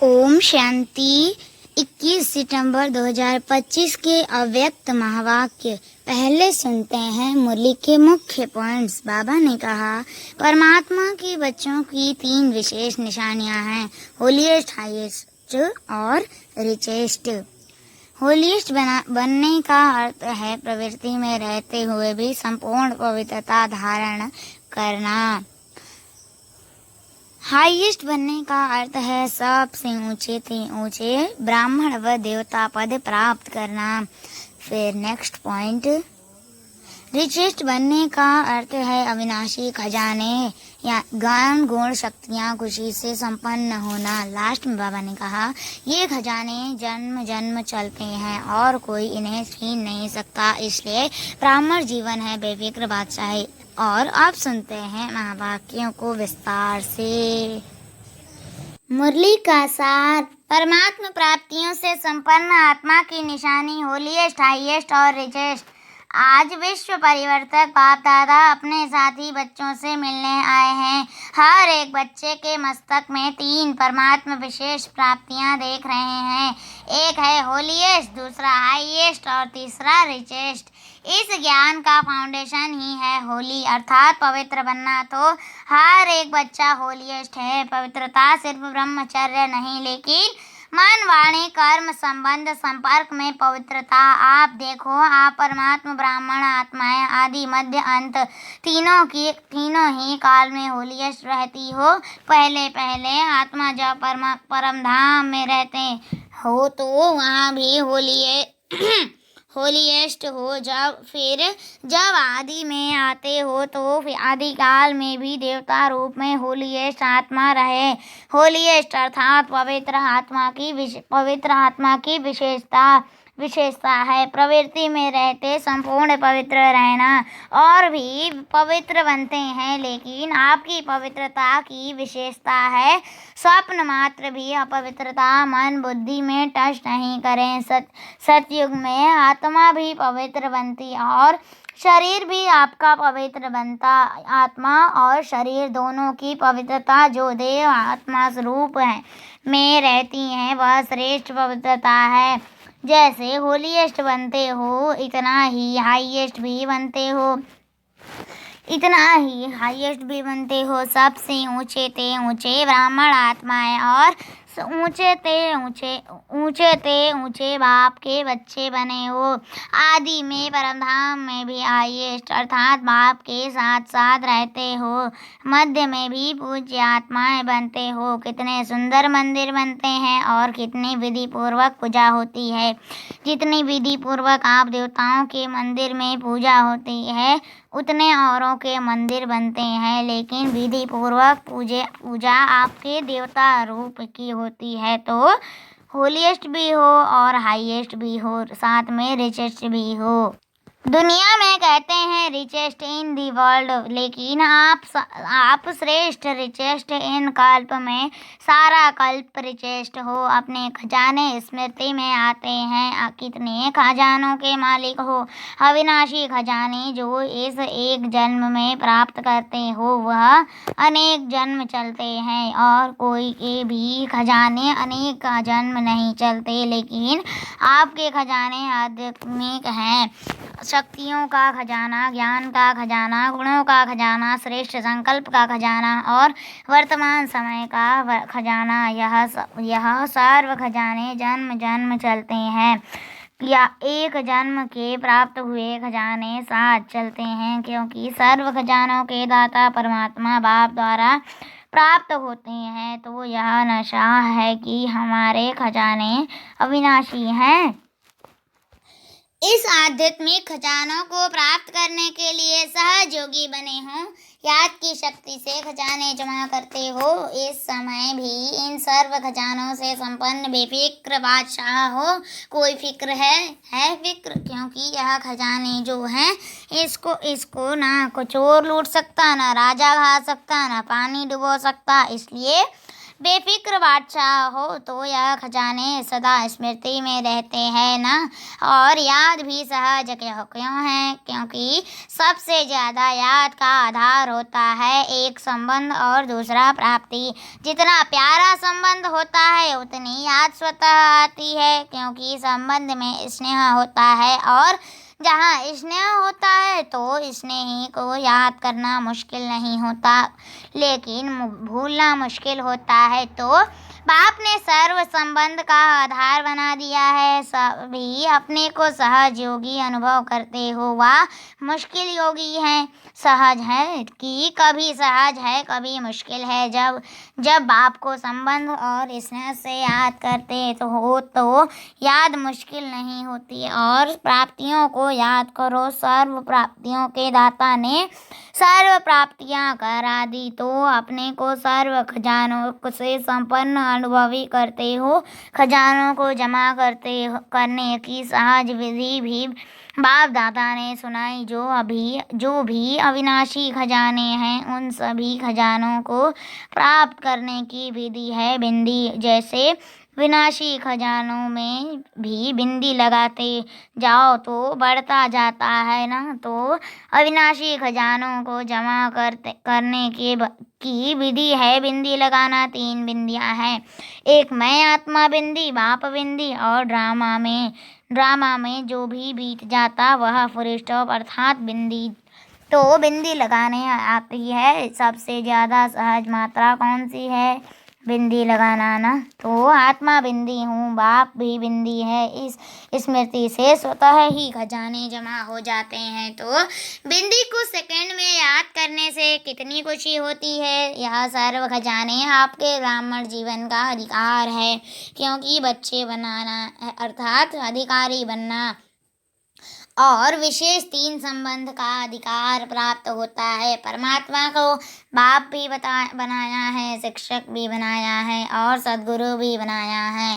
ओम शांति। 21 सितंबर 2025 के अव्यक्त महावाक्य पहले सुनते हैं। मुरली के मुख्य पॉइंट्स। बाबा ने कहा, परमात्मा के बच्चों की 3 विशेष निशानियां हैं, होलीएस्ट, हाईएस्ट और रिचेस्ट। होलीएस्ट बनने का अर्थ है प्रवृत्ति में रहते हुए भी संपूर्ण पवित्रता धारण करना। हाईएस्ट बनने का अर्थ है सबसे ऊंचे से ऊंचे ब्राह्मण व देवता पद प्राप्त करना। फिर नेक्स्ट पॉइंट, रिचेस्ट बनने का अर्थ है अविनाशी खजाने या ज्ञान गुण शक्तियाँ खुशी से संपन्न होना। लास्ट में बाबा ने कहा, ये खजाने जन्म जन्म चलते हैं और कोई इन्हें छीन नहीं सकता, इसलिए ब्राह्मण जीवन है बेफिक्र बादशाही। और अब सुनते हैं महावाक्यों को विस्तार से। मुरली का सार। परमात्मा प्राप्तियों से संपन्न आत्मा की निशानी होलीएस्ट, हाईएस्ट और रिचेस्ट। आज विश्व परिवर्तक बाप दादा अपने साथी बच्चों से मिलने आए हैं। हर एक बच्चे के मस्तक में 3 परमात्मा विशेष प्राप्तियां देख रहे हैं। एक है होलीएस्ट, दूसरा हाईएस्ट और तीसरा रिचेस्ट। इस ज्ञान का फाउंडेशन ही है होली अर्थात पवित्र बनना। तो हर एक बच्चा होलीएस्ट है। पवित्रता सिर्फ ब्रह्मचर्य नहीं, लेकिन मन, वाणी, कर्म, संबंध, संपर्क में पवित्रता। आप देखो, आप परमात्मा, ब्राह्मण आत्माएं, आदि मध्य अंत तीनों ही काल में होलीएस्ट रहती हो। पहले आत्मा जब परम धाम में रहते हो तो वहाँ भी होलीएस्ट हो। जब आदि में आते हो तो फिर आदि काल में भी देवता रूप में होलीएस्ट आत्मा रहे। होलीएस्ट अर्थात पवित्र आत्मा की विशेषता है प्रवृत्ति में रहते संपूर्ण पवित्र रहना और भी पवित्र बनते हैं। लेकिन आपकी पवित्रता की विशेषता है स्वप्न मात्र भी अपवित्रता मन बुद्धि में टच नहीं करें। सतयुग में आत्मा भी पवित्र बनती और शरीर भी आपका पवित्र बनता। आत्मा और शरीर दोनों की पवित्रता जो देव आत्मा स्वरूप है में रहती है, वह श्रेष्ठ पवित्रता है। जैसे होलीएस्ट बनते हो इतना ही हाईएस्ट भी बनते हो। सबसे ऊंचे ते ऊंचे ब्राह्मण आत्माएं और ऊंचे ते ऊंचे बाप के बच्चे बने हो। आदि में परमधाम में भी हाईएस्ट अर्थात बाप के साथ साथ रहते हो। मध्य में भी पूज्य आत्माएं बनते हो। कितने सुंदर मंदिर बनते हैं और कितनी विधि पूर्वक पूजा होती है। जितनी विधि पूर्वक आप देवताओं के मंदिर में पूजा होती है, उतने औरों के मंदिर बनते हैं। लेकिन विधि पूर्वक पूजा आपके देवता रूप की होती है तो होलीएस्ट भी हो और हाईएस्ट भी हो, साथ में रिचेस्ट भी हो। दुनिया में कहते हैं रिचेस्ट इन दी वर्ल्ड, लेकिन आप श्रेष्ठ रिचेस्ट इन कल्प में सारा कल्प रिचेस्ट हो। अपने खजाने स्मृति में आते हैं। कितने खजानों के मालिक हो। अविनाशी खजाने जो इस एक जन्म में प्राप्त करते हो वह अनेक जन्म चलते हैं और कोई के भी खजाने अनेक जन्म नहीं चलते। लेकिन आपके खजाने आध्यात्मिक हैं। शक्तियों का खजाना, ज्ञान का खजाना, गुणों का खजाना, श्रेष्ठ संकल्प का खजाना और वर्तमान समय का खजाना। यह सर्व खजाने जन्म जन्म चलते हैं या एक जन्म के प्राप्त हुए खजाने साथ चलते हैं, क्योंकि सर्व खजानों के दाता परमात्मा बाप द्वारा प्राप्त होते हैं। तो यह नशा है कि हमारे खजाने अविनाशी हैं। इस आध्यात्मिक खजानों को प्राप्त करने के लिए सहयोगी बने हो। याद की शक्ति से खजाने जमा करते हो। इस समय भी इन सर्व खजानों से संपन्न बेफिक्र बादशाह हो। कोई फिक्र है फिक्र, क्योंकि यह खजाने जो हैं इसको ना को चोर लूट सकता, ना राजा खा सकता, ना पानी डुबो सकता। इसलिए बेफिक्र बादशाह हो तो यह खजाने सदा स्मृति में रहते हैं ना, और याद भी सहज क्यों है, क्योंकि सबसे ज़्यादा याद का आधार होता है एक संबंध और दूसरा प्राप्ति। जितना प्यारा संबंध होता है उतनी याद स्वतः आती है, क्योंकि संबंध में स्नेह होता है, और जहाँ स्नेह होता है तो स्नेही को याद करना मुश्किल नहीं होता, लेकिन भूलना मुश्किल होता है। तो बाप ने सर्व संबंध का आधार बना दिया है। सभी अपने को सहज योगी अनुभव करते हो, वह मुश्किल योगी है। सहज है कि कभी सहज है कभी मुश्किल है। जब बाप को संबंध और स्नेह से याद करते तो याद मुश्किल नहीं होती। और प्राप्तियों को याद करो, सर्व प्राप्तियों के दाता ने सर्व प्राप्तियां करा दी, तो अपने को सर्व खजानों से संपन्न अनुभवी करते हो। खजानों को जमा करने की सहज विधि भी बाप दादा ने सुनाई। जो भी अविनाशी खजाने हैं उन सभी खजानों को प्राप्त करने की विधि है बिंदी। जैसे विनाशी खजानों में भी बिंदी लगाते जाओ तो बढ़ता जाता है ना, तो अविनाशी खजानों को जमा करने की विधि है बिंदी लगाना। 3 बिंदियां हैं, एक मैं आत्मा बिंदी, बाप बिंदी, और ड्रामा में जो भी बीत जाता वह फुल स्टॉप अर्थात बिंदी। तो बिंदी लगाने आती है। सबसे ज़्यादा सहज मात्रा कौन सी है? बिंदी लगाना ना। तो आत्मा बिंदी हूँ, बाप भी बिंदी है। इस स्मृति से स्वतः ही खजाने जमा हो जाते हैं। तो बिंदी को सेकंड में याद करने से कितनी खुशी होती है। यह सर्व खजाने आपके ब्राह्मण जीवन का अधिकार है, क्योंकि बच्चे बनाना अर्थात अधिकारी बनना और विशेष 3 संबंध का अधिकार प्राप्त होता है। परमात्मा को बाप भी बनाया है, शिक्षक भी बनाया है, और सद्गुरु भी बनाया है।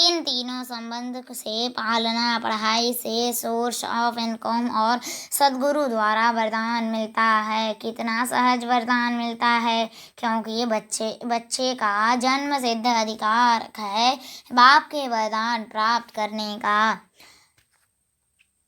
इन तीनों संबंध से पालना पढ़ाई से सोर्स ऑफ इनकम और सद्गुरु द्वारा वरदान मिलता है। कितना सहज वरदान मिलता है, क्योंकि बच्चे का जन्म सिद्ध अधिकार है बाप के वरदान प्राप्त करने का।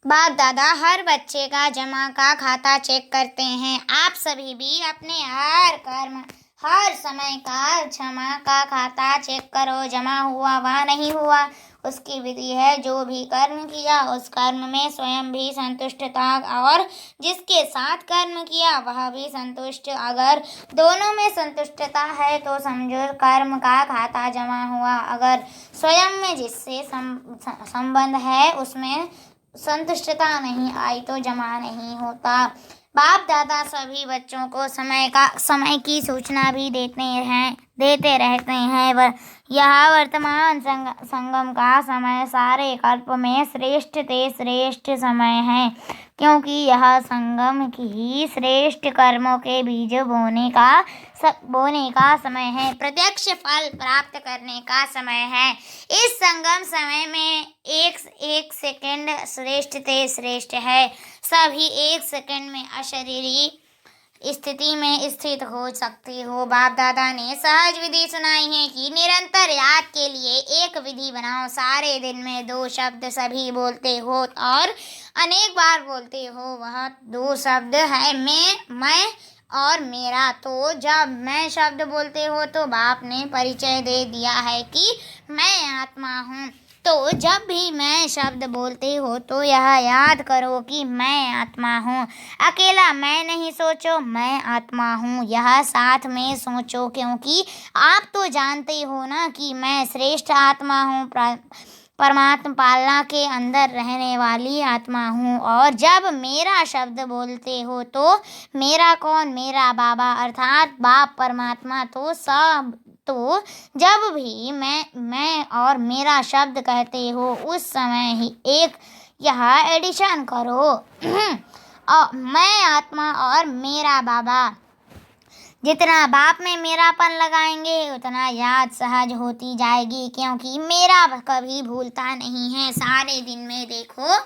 बाप दादा हर बच्चे का जमा का खाता चेक करते हैं। आप सभी भी अपने हर कर्म हर समय का जमा का खाता चेक करो। जमा हुआ व नहीं हुआ उसकी विधि है। जो भी कर्म किया उस कर्म में स्वयं भी संतुष्ट था, और जिसके साथ कर्म किया वह भी संतुष्ट। अगर दोनों में संतुष्टता है तो समझो कर्म का खाता जमा हुआ। अगर स्वयं में जिससे संबंध है उसमें संतुष्टता नहीं आई तो जमा नहीं होता। बाप दादा सभी बच्चों को समय की सूचना भी देते रहते हैं। यह वर्तमान संगम का समय सारे कल्प में श्रेष्ठ समय है, क्योंकि यह संगम की श्रेष्ठ कर्मों के बीज बोने का समय है, प्रत्यक्ष फल प्राप्त करने का समय है। इस संगम समय में एक सेकंड श्रेष्ठ है। सभी 1 सेकंड में अशरीरी स्थिति में स्थित हो सकती हो। बाप दादा ने सहज विधि सुनाई है कि निरंतर याद के लिए एक विधि बनाओ। सारे दिन में 2 शब्द सभी बोलते हो और अनेक बार बोलते हो। वह 2 शब्द है मैं और मेरा। तो जब मैं शब्द बोलते हो तो बाप ने परिचय दे दिया है कि मैं आत्मा हूँ। तो जब भी मैं शब्द बोलते हो तो यह याद करो कि मैं आत्मा हूँ। अकेला मैं नहीं सोचो, मैं आत्मा हूँ, यह साथ में सोचो, क्योंकि आप तो जानते हो ना कि मैं श्रेष्ठ आत्मा हूँ, परमात्मा पालना के अंदर रहने वाली आत्मा हूँ। और जब मेरा शब्द बोलते हो तो मेरा कौन? मेरा बाबा अर्थात बाप परमात्मा। तो जब भी मैं और मेरा शब्द कहते हो उस समय ही एक यह एडिशन करो और मैं आत्मा और मेरा बाबा। जितना बाप में मेरापन लगाएंगे उतना याद सहज होती जाएगी, क्योंकि मेरा कभी भूलता नहीं है। सारे दिन में देखो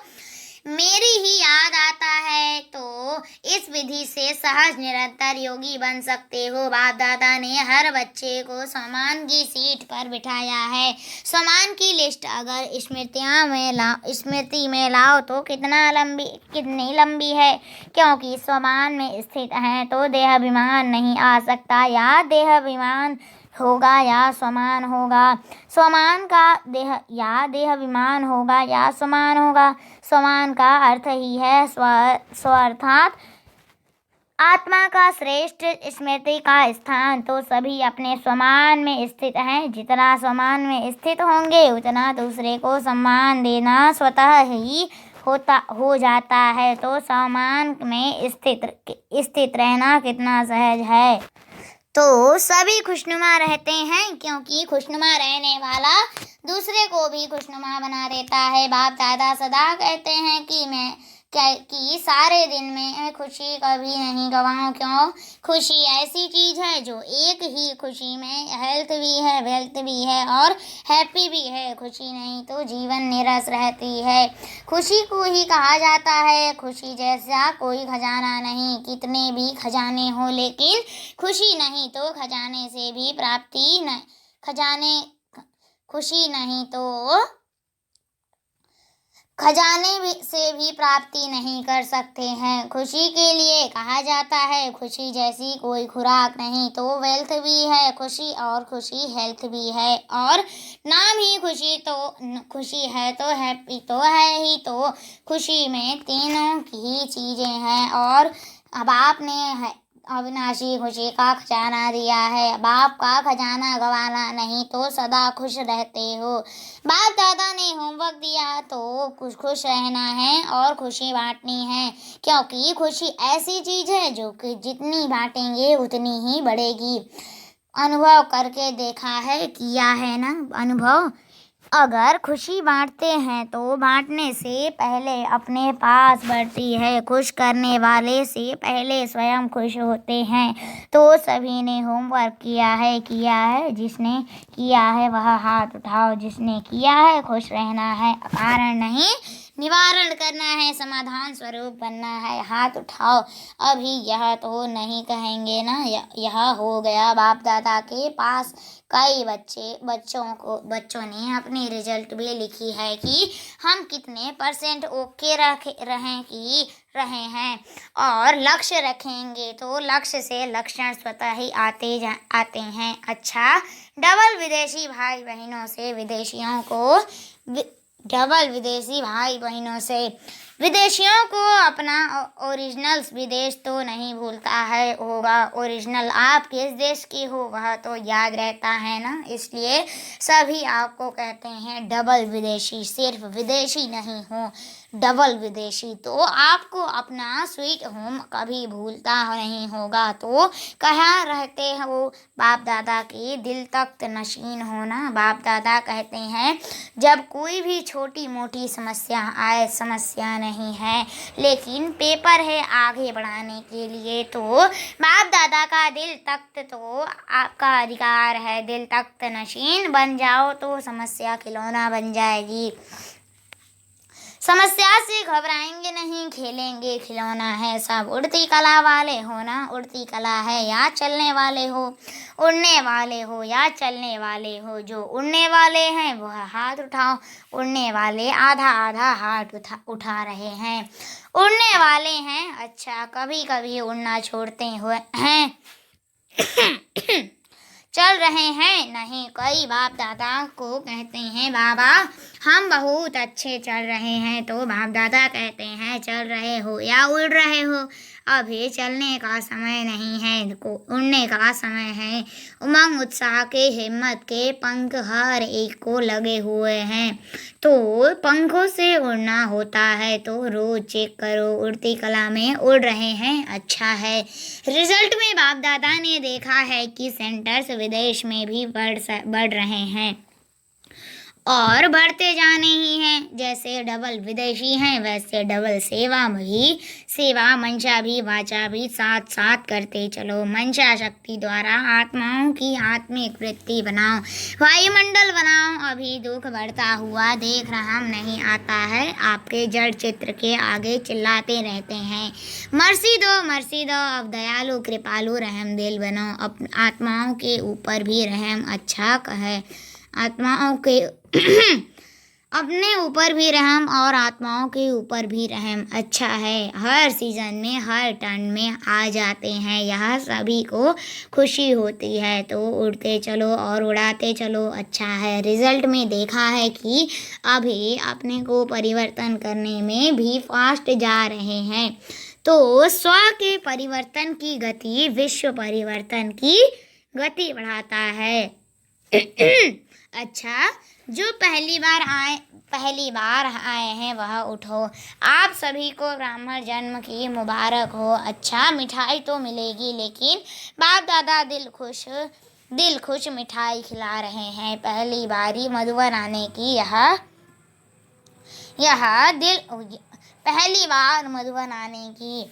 मेरी ही याद आता है। तो इस विधि से सहज निरंतर योगी बन सकते हो। बाप दादा ने हर बच्चे को सम्मान की सीट पर बिठाया है। सम्मान की लिस्ट अगर स्मृति में लाओ तो कितनी लंबी है, क्योंकि सम्मान में स्थित है तो देहाभिमान नहीं आ सकता। या देहाभिमान होगा या समान होगा, समान का देहाभिमान होगा या समान होगा। समान का अर्थ ही है स्वार्थात आत्मा का श्रेष्ठ स्मृति का स्थान। तो सभी अपने सम्मान में स्थित हैं। जितना सम्मान में स्थित होंगे उतना दूसरे को सम्मान देना स्वतः ही हो जाता है। तो सम्मान में स्थित रहना कितना सहज है। तो सभी खुशनुमा रहते हैं, क्योंकि खुशनुमा रहने वाला दूसरे को भी खुशनुमा बना देता है। बाप दादा सदा कहते हैं कि सारे दिन में खुशी कभी नहीं गंवाओ। क्यों? खुशी ऐसी चीज़ है जो एक ही खुशी में हेल्थ भी है, वेल्थ भी है और हैप्पी भी है। खुशी नहीं तो जीवन निरस रहती है। खुशी को ही कहा जाता है खुशी जैसा कोई खजाना नहीं। कितने भी खजाने हो लेकिन खुशी नहीं तो खजाने से भी प्राप्ति न खुशी नहीं तो खजाने से भी प्राप्ति नहीं कर सकते हैं। खुशी के लिए कहा जाता है खुशी जैसी कोई खुराक नहीं। तो वेल्थ भी है खुशी और खुशी हेल्थ भी है, और नाम ही खुशी है तो हैप्पी तो है ही। तो खुशी में तीनों की चीज़ें हैं, और अब आपने अविनाशी खुशी का खजाना दिया है। बाप का खजाना गंवाना नहीं तो सदा खुश रहते हो। बाप दादा ने होमवर्क दिया तो खुश रहना है और खुशी बांटनी है, क्योंकि खुशी ऐसी चीज़ है जो कि जितनी बांटेंगे उतनी ही बढ़ेगी। अनुभव करके देखा है, किया है ना अनुभव। अगर खुशी बांटते हैं तो बांटने से पहले अपने पास बढ़ती है। खुश करने वाले से पहले स्वयं खुश होते हैं। तो सभी ने होमवर्क किया है। जिसने किया है वह हाथ उठाओ। जिसने किया है खुश रहना है, कारण नहीं निवारण करना है, समाधान स्वरूप बनना है। हाथ उठाओ। अभी यह तो नहीं कहेंगे ना यह हो गया। बाप दादा के पास कई बच्चों ने अपनी रिजल्ट भी लिखी है कि हम कितने % ओके रहे हैं, और लक्ष्य रखेंगे तो लक्ष्य से लक्षण स्वतः ही आते हैं। अच्छा, डबल विदेशी भाई बहनों से विदेशियों को अपना ओरिजिनल विदेश तो नहीं भूलता होगा। ओरिजिनल आप किस देश की हो वह तो याद रहता है ना। इसलिए सभी आपको कहते हैं डबल विदेशी। सिर्फ विदेशी नहीं हो, डबल विदेशी। तो आपको अपना स्वीट होम कभी भूलता नहीं होगा। तो कहाँ रहते हो? बाप दादा के दिल तख्त नशीन होना। बाप दादा कहते हैं जब कोई भी छोटी मोटी समस्या आए, समस्या नहीं है लेकिन पेपर है आगे बढ़ाने के लिए, तो बाप दादा का दिल तख्त तो आपका अधिकार है। दिल तख्त नशीन बन जाओ तो समस्या खिलौना बन जाएगी। समस्या से घबराएंगे नहीं, खेलेंगे खिलौना है सब। उड़ती कला वाले हो ना, उड़ती कला है या चलने वाले हो, उड़ने वाले हो या चलने वाले हो। जो उड़ने वाले हैं वह हाथ उठाओ। उड़ने वाले आधा आधा हाथ उठा रहे हैं। उड़ने वाले हैं, अच्छा कभी कभी उड़ना छोड़ते हुए हैं चल रहे हैं नहीं। कई बाप दादा को कहते हैं बाबा हम बहुत अच्छे चल रहे हैं, तो बाप दादा कहते हैं चल रहे हो या उड़ रहे हो, अभी चलने का समय नहीं है, उड़ने का समय है। उमंग उत्साह के हिम्मत के पंख हर एक को लगे हुए हैं, तो पंखों से उड़ना होता है। तो रोज चेक करो, उड़ती कला में उड़ रहे हैं, अच्छा है। रिजल्ट में बाप दादा ने देखा है कि सेंटर्स विदेश में भी बढ़ रहे हैं, और बढ़ते जाने ही हैं। जैसे डबल विदेशी हैं वैसे डबल सेवा मंशा भी वाचा भी साथ साथ करते चलो। मंशा शक्ति द्वारा आत्माओं की आत्मिक वृत्ति बनाओ, वायुमंडल बनाओ। अभी दुख बढ़ता हुआ देख रहा नहीं आता है, आपके जड़ चित्र के आगे चिल्लाते रहते हैं, मर्सी दो अब दयालु कृपालु रहम दिल बनो। आत्माओं के ऊपर भी रहम अच्छा है, आत्माओं के अपने ऊपर भी रहम और आत्माओं के ऊपर भी रहम अच्छा है। हर सीजन में हर टर्न में आ जाते हैं, यह सभी को खुशी होती है तो उड़ते चलो और उड़ाते चलो, अच्छा है। रिजल्ट में देखा है कि अभी अपने को परिवर्तन करने में भी फास्ट जा रहे हैं, तो स्व के परिवर्तन की गति विश्व परिवर्तन की गति बढ़ाता है। अच्छा, जो पहली बार आए हैं वह उठो। आप सभी को ब्राह्मण जन्म की मुबारक हो। अच्छा, मिठाई तो मिलेगी लेकिन बाप दादा दिल खुश मिठाई खिला रहे हैं। पहली बारी मधुबन आने की पहली बार मधुबन आने की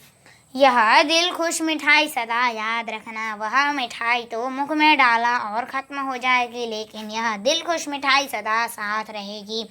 यह दिल खुश मिठाई सदा याद रखना। वह मिठाई तो मुख में डाला और ख़त्म हो जाएगी, लेकिन यह दिल खुश मिठाई सदा साथ रहेगी।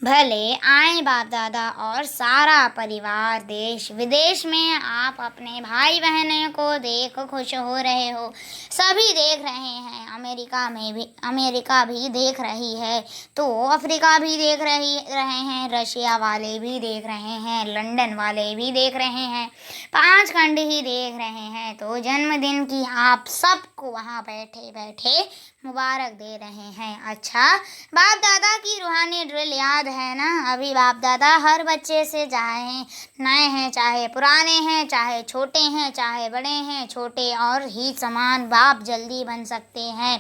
भले आए बाप दादा और सारा परिवार देश विदेश में, आप अपने भाई बहनों को देख खुश हो रहे हो। सभी देख रहे हैं, अमेरिका भी देख रही है, तो अफ्रीका भी देख रहे हैं, रशिया वाले भी देख रहे हैं, लंदन वाले भी देख रहे हैं, 5 खंड ही देख रहे हैं, तो जन्मदिन की आप सबको वहाँ बैठे बैठे मुबारक दे रहे हैं। अच्छा, बाप दादा की रूहानी ड्रिल याद है ना? अभी बाप दादा हर बच्चे से चाहे नए हैं चाहे पुराने हैं, चाहे छोटे हैं चाहे बड़े हैं, छोटे और ही समान बाप जल्दी बन सकते हैं।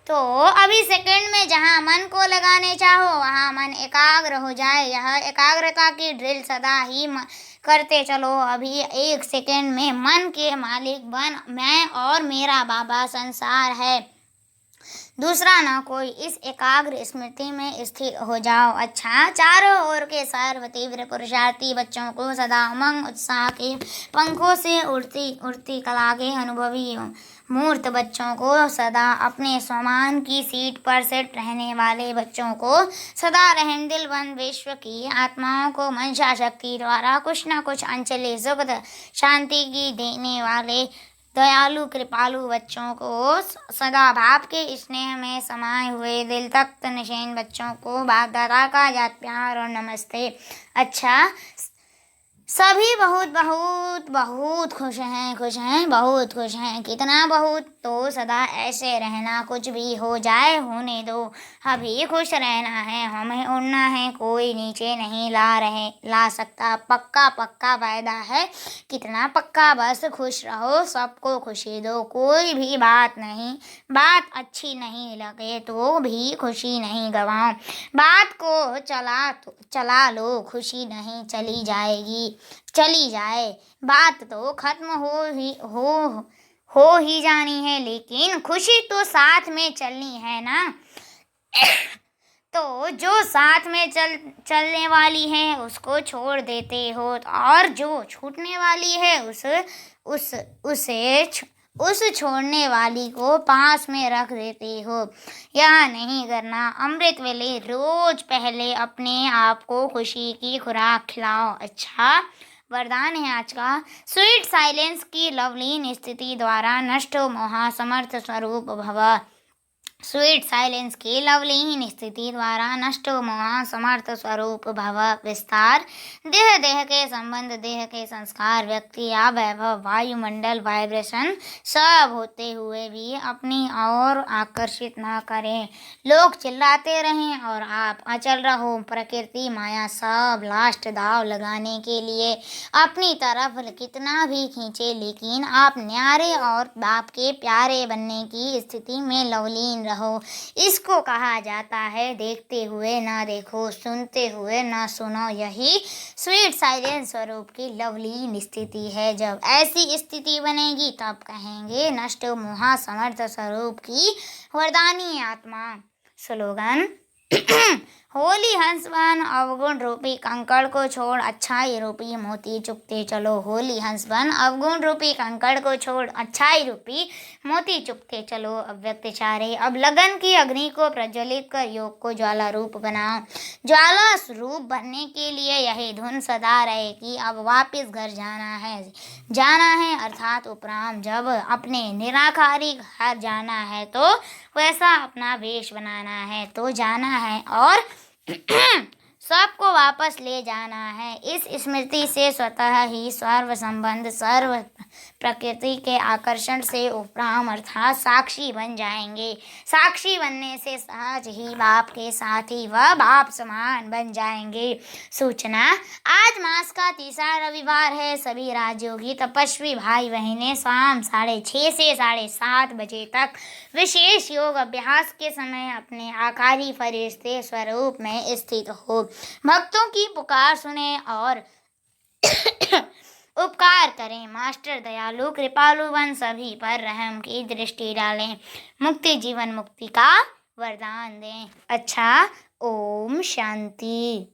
तो अभी सेकंड में जहाँ मन को लगाने चाहो वहाँ मन एकाग्र हो जाए। यह एकाग्रता की ड्रिल सदा ही करते चलो। अभी 1 सेकंड में मन के मालिक बन, मैं और मेरा बाबा संसार है, दूसरा ना कोई। इस एकाग्र स्मृति में स्थिर हो जाओ। अच्छा, चारों ओर के सर्व तीव्र पुरुषार्थी बच्चों को सदा उमंग उत्साह के पंखों से उड़ती कला के अनुभवी मूर्त बच्चों को सदा अपने स्वमान की सीट पर सेट रहने वाले बच्चों को सदा रहमदिल बन विश्व की आत्माओं को मंशा शक्ति द्वारा कुछ न कुछ अंचली सुख शांति की देने वाले दयालु कृपालु बच्चों को सदा बाप के स्नेह में समाये हुए दिल तख्त नशीन बच्चों को बाप दादा का याद प्यार और नमस्ते। अच्छा, सभी बहुत खुश हैं, बहुत खुश हैं। कितना बहुत, तो सदा ऐसे रहना, कुछ भी हो जाए होने दो, अभी खुश रहना है, हमें उड़ना है, कोई नीचे नहीं ला सकता, पक्का वायदा है। कितना पक्का, बस खुश रहो, सबको खुशी दो, कोई भी बात अच्छी नहीं लगे तो भी खुशी नहीं गवाओ, बात को चला लो, खुशी नहीं चली जाए, बात तो खत्म हो ही जानी है, लेकिन खुशी तो साथ में चलनी है ना। तो जो साथ में चलने वाली है उसको छोड़ देते हो, और जो छूटने वाली है उस छोड़ने वाली को पास में रख देते हो। यह नहीं करना। अमृत वेले रोज पहले अपने आप को खुशी की खुराक खिलाओ। अच्छा, वरदान है आज का। स्वीट साइलेंस की लवलीन स्थिति द्वारा नष्ट मोहा समर्थ स्वरूप भव। स्वीट साइलेंस की लवलीन स्थिति द्वारा नष्ट मोहा समर्थ स्वरूप भव। विस्तार, देह के संबंध, देह के संस्कार, व्यक्ति या वैभव, वायुमंडल, वाइब्रेशन सब होते हुए भी अपनी ओर आकर्षित न करें। लोग चिल्लाते रहें और आप अचल रहो। प्रकृति माया सब लास्ट दाव लगाने के लिए अपनी तरफ कितना भी खींचे, लेकिन आप न्यारे और बाप के प्यारे बनने की स्थिति में लवलीन रहो। इसको कहा जाता है देखते हुए ना देखो, सुनते हुए ना सुनो। यही स्वीट साइलेंस स्वरूप की लवलीन स्थिति है। जब ऐसी स्थिति बनेगी तब कहेंगे नष्ट मोहा समर्थ स्वरूप की वरदानी आत्मा। स्लोगन होली हंसवन अवगुण रूपी कंकड़ को छोड़ अच्छाई रूपी मोती चुगते चलो। होली हंसवन अवगुण रूपी कंकड़ को छोड़ अच्छाई रूपी मोती चुगते चलो। अव्यक्त चारे अब लगन की अग्नि को प्रज्वलित कर योग को ज्वाला रूप बनाओ। ज्वाला रूप बनने के लिए यही धुन सदा रहे कि अब वापस घर जाना है अर्थात उपराम। जब अपने निराकारी घर जाना है तो वैसा अपना वेश बनाना है तो जाना है और सबको वापस ले जाना है। इस स्मृति से स्वतः ही सर्व संबंध सर्व प्रकृति के आकर्षण से उपराम अर्थात साक्षी बन जाएंगे। साक्षी बनने से सहज ही बाप के साथ ही वह बाप समान बन जाएंगे। सूचना, आज मास का तीसरा रविवार है। सभी राजयोगी तपस्वी भाई बहनें शाम 6:30 से 7:30 बजे तक विशेष योग अभ्यास के समय अपने आकारी फरिश्ते स्वरूप में स्थित हो। भक्तों की पुकार सुने और उपकार करें। मास्टर दयालु कृपालु बन सभी पर रहम की दृष्टि डालें। मुक्ति जीवन मुक्ति का वरदान दें। अच्छा, ओम शांति।